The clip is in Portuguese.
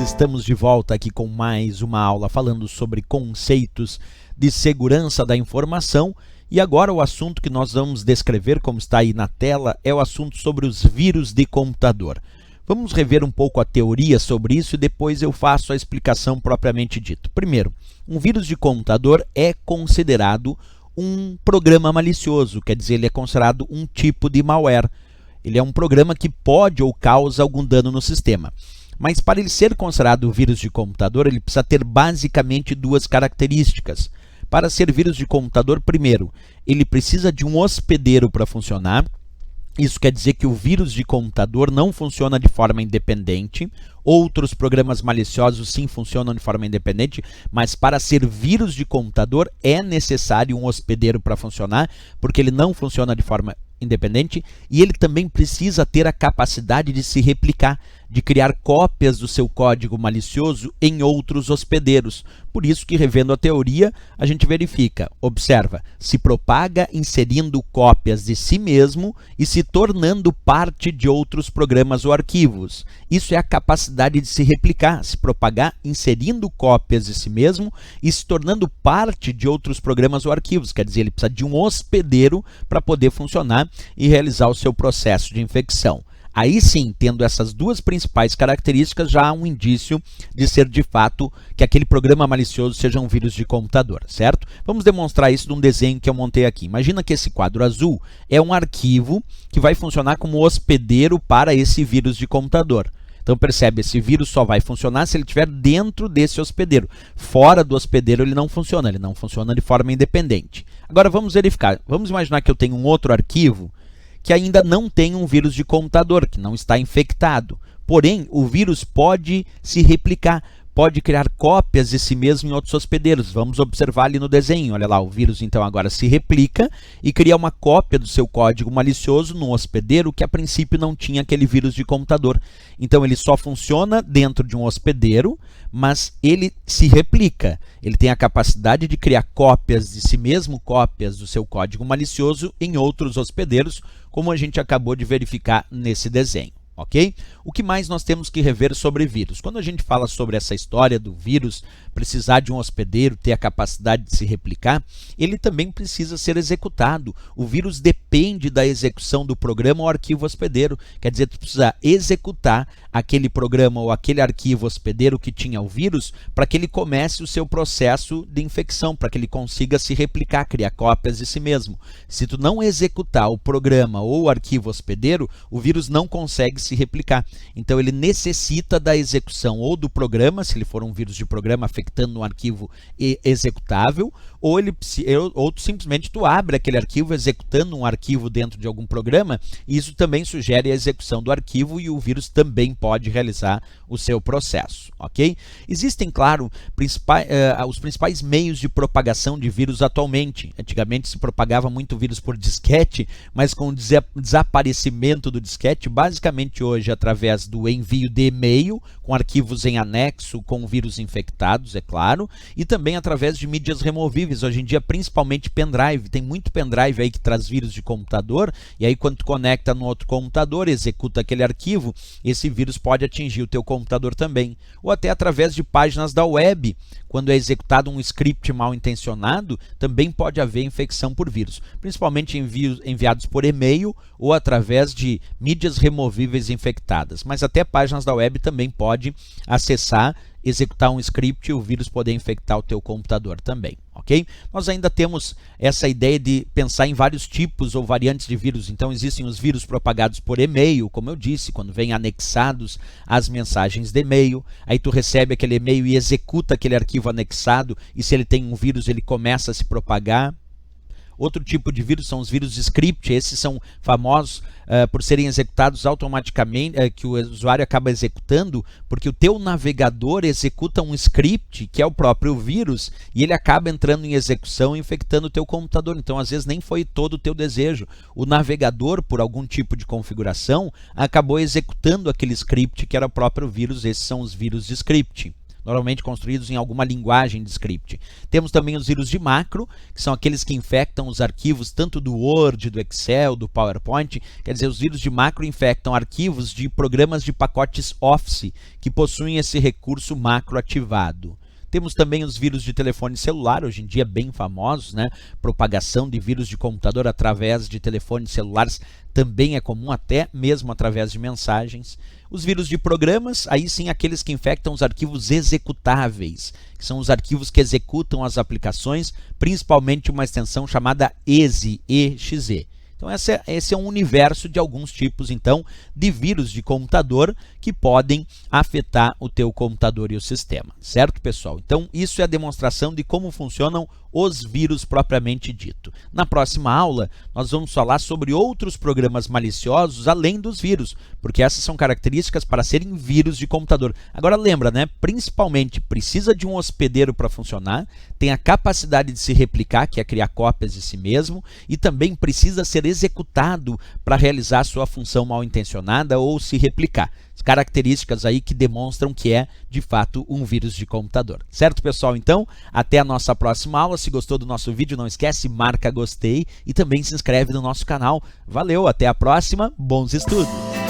estamos de volta aqui com mais uma aula falando sobre conceitos de segurança da informação. E agora o assunto que nós vamos descrever, como está aí na tela, é o assunto sobre os vírus de computador. Vamos rever um pouco a teoria sobre isso e depois eu faço a explicação propriamente dita. Primeiro, um vírus de computador é considerado um programa malicioso, quer dizer, ele é considerado um tipo de malware. Ele é um programa que pode ou causa algum dano no sistema. Mas para ele ser considerado vírus de computador, ele precisa ter basicamente duas características. Para ser vírus de computador, primeiro, ele precisa de um hospedeiro para funcionar. Isso quer dizer que o vírus de computador não funciona de forma independente. Outros programas maliciosos sim funcionam de forma independente, mas para ser vírus de computador é necessário um hospedeiro para funcionar, porque ele não funciona de forma independente e ele também precisa ter a capacidade de se replicar, de criar cópias do seu código malicioso em outros hospedeiros. Por isso que, revendo a teoria, a gente verifica, observa, se propaga inserindo cópias de si mesmo e se tornando parte de outros programas ou arquivos. Isso é a capacidade de se replicar, se propagar inserindo cópias de si mesmo e se tornando parte de outros programas ou arquivos. Quer dizer, ele precisa de um hospedeiro para poder funcionar e realizar o seu processo de infecção. Aí sim, tendo essas duas principais características, já há um indício de ser de fato que aquele programa malicioso seja um vírus de computador, certo? Vamos demonstrar isso num desenho que eu montei aqui. Imagina que esse quadro azul é um arquivo que vai funcionar como hospedeiro para esse vírus de computador. Então percebe, esse vírus só vai funcionar se ele estiver dentro desse hospedeiro. Fora do hospedeiro ele não funciona de forma independente. Agora vamos verificar, vamos imaginar que eu tenho um outro arquivo que ainda não tem um vírus de computador, que não está infectado. Porém, o vírus pode se replicar, pode criar cópias de si mesmo em outros hospedeiros. Vamos observar ali no desenho, olha lá, o vírus então agora se replica e cria uma cópia do seu código malicioso num hospedeiro que a princípio não tinha aquele vírus de computador. Então ele só funciona dentro de um hospedeiro, mas ele se replica. Ele tem a capacidade de criar cópias de si mesmo, cópias do seu código malicioso em outros hospedeiros, como a gente acabou de verificar nesse desenho. Ok? O que mais nós temos que rever sobre vírus? Quando a gente fala sobre essa história do vírus precisar de um hospedeiro, ter a capacidade de se replicar, ele também precisa ser executado. O vírus depende da execução do programa ou arquivo hospedeiro. Quer dizer, tu precisa executar aquele programa ou aquele arquivo hospedeiro que tinha o vírus para que ele comece o seu processo de infecção, para que ele consiga se replicar, criar cópias de si mesmo. Se tu não executar o programa ou o arquivo hospedeiro, o vírus não consegue se replicar. Então ele necessita da execução ou do programa, se ele for um vírus de programa afetando um arquivo executável, ou simplesmente tu abre aquele arquivo executando um arquivo dentro de algum programa, e isso também sugere a execução do arquivo e o vírus também pode realizar o seu processo, ok? Existem, claro, os principais meios de propagação de vírus atualmente. Antigamente se propagava muito vírus por disquete, mas com o desaparecimento do disquete, basicamente hoje através do envio de e-mail, com arquivos em anexo, com vírus infectados, é claro, e também através de mídias removíveis. Hoje em dia, principalmente pendrive. Tem muito pendrive aí que traz vírus de computador, e aí quando tu conecta no outro computador, executa aquele arquivo, esse vírus pode atingir o teu computador também. Ou até através de páginas da web, quando é executado um script mal intencionado, também pode haver infecção por vírus, principalmente enviados por e-mail ou através de mídias removíveis infectadas. Mas até páginas da web também pode acessar, executar um script e o vírus poder infectar o teu computador também, ok? Nós ainda temos essa ideia de pensar em vários tipos ou variantes de vírus. Então existem os vírus propagados por e-mail, como eu disse, quando vêm anexados às mensagens de e-mail, aí tu recebe aquele e-mail e executa aquele arquivo anexado, e se ele tem um vírus ele começa a se propagar. Outro tipo de vírus são os vírus de script. Esses são famosos por serem executados automaticamente, que o usuário acaba executando, porque o teu navegador executa um script, que é o próprio vírus, e ele acaba entrando em execução e infectando o teu computador. Então, às vezes, nem foi todo o teu desejo. O navegador, por algum tipo de configuração, acabou executando aquele script que era o próprio vírus. Esses são os vírus de script. normalmente construídos em alguma linguagem de script. Temos também os vírus de macro, que são aqueles que infectam os arquivos tanto do Word, do Excel, do PowerPoint. Quer dizer, os vírus de macro infectam arquivos de programas de pacotes Office que possuem esse recurso macro ativado. Temos também os vírus de telefone celular, hoje em dia bem famosos, né? Propagação de vírus de computador através de telefones celulares também é comum, até mesmo através de mensagens. Os vírus de programas, aí sim aqueles que infectam os arquivos executáveis, que são os arquivos que executam as aplicações, principalmente uma extensão chamada exe, E-X-E. Então esse é um universo de alguns tipos, então, de vírus de computador que podem afetar o teu computador e o sistema, certo, pessoal? Então, isso é a demonstração de como funcionam os vírus propriamente dito. Na próxima aula, nós vamos falar sobre outros programas maliciosos além dos vírus, porque essas são características para serem vírus de computador. Agora lembra, né? Principalmente precisa de um hospedeiro para funcionar, tem a capacidade de se replicar, que é criar cópias de si mesmo, e também precisa ser executado para realizar sua função mal intencionada ou se replicar. Características aí que demonstram que é, de fato, um vírus de computador. Certo, pessoal? Então, até a nossa próxima aula. Se gostou do nosso vídeo, não esquece, marca gostei e também se inscreve no nosso canal. Valeu, até a próxima, bons estudos!